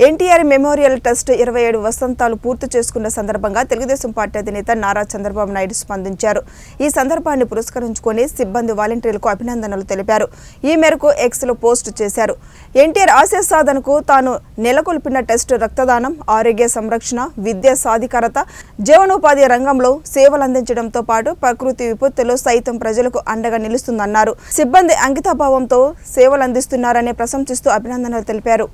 NTR memorial trust 27 వసంతాలు పూర్తి చేసుకున్న సందర్భంగా తెలుగుదేశం పార్టీ అధినేత నారా చంద్రబాబు నాయుడు స్పందించారు. ఈ సందర్భాన్ని పురస్కరించుకొని సిబ్బంది వాలంటీర్లకు అభినందనలు తెలిపారు. ఈ మేరకు ఎక్స్ లో పోస్ట్ చేశారు. ఎన్టీఆర్ ఆశయ సాధనకు తాను నెలకొల్పిన ట్రస్ట్ రక్తదానం, ఆరోగ్య సంరక్షణ, విద్యా సాధికారత, జీవనోపాధి రంగంలో సేవలందించడంతో పాటు ప్రకృతి విపత్తులో సైతం ప్రజలకు అండగా నిలుస్తుందన్నారు. సిబ్బంది అంకితభావంతో సేవలందిస్తున్నారని ప్రశంసిస్తూ అభినందనలు తెలిపారు.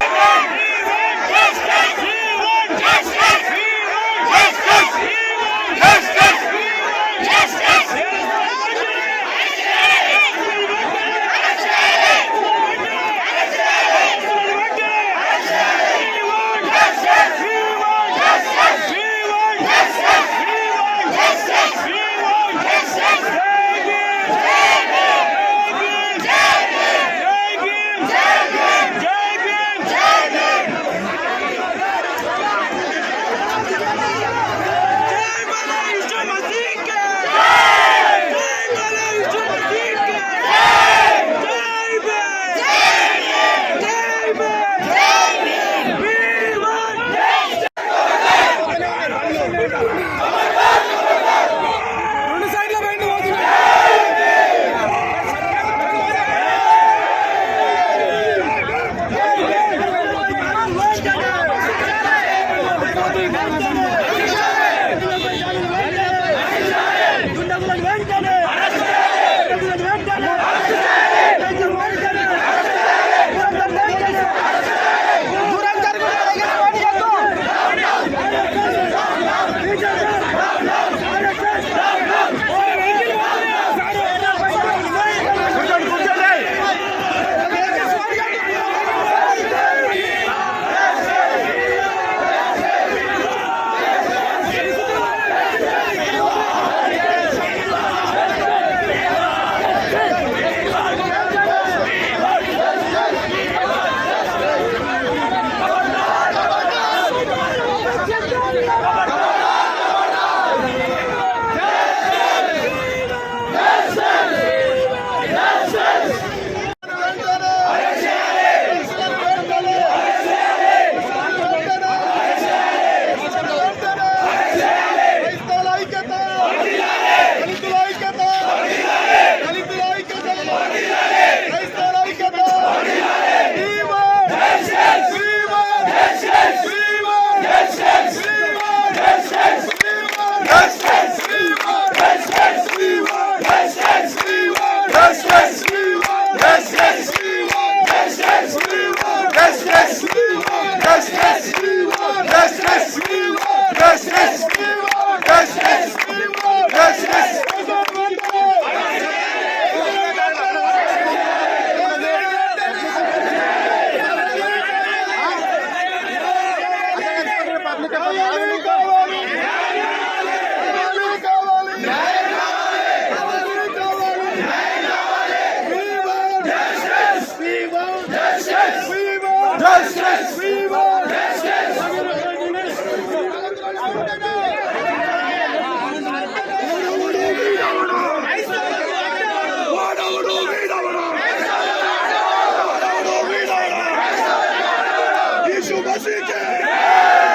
Justice!